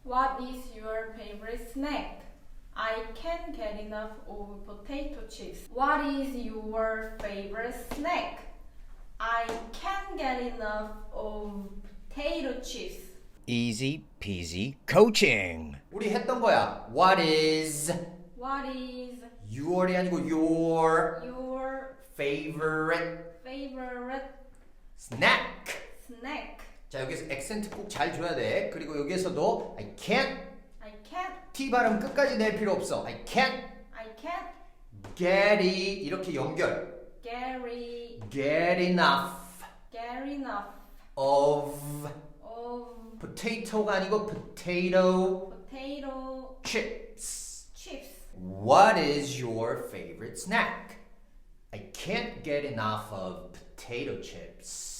What is your favorite snack? I can't get enough of potato chips. What is your favorite snack? I can't get enough of potato chips. Easy peasy coaching. 우리 했던 거야. What is What is your이 아니고 your your favorite favorite snack? snack? 자, 여기서 액센트 꼭 잘 줘야 돼. 그리고 여기에서도 I can't I can't T 발음 끝까지 낼 필요 없어. I can't get이 이렇게 연결. get get enough of of potato가 아니고 potato potato chips. chips. What is your favorite snack? I can't get enough of potato chips.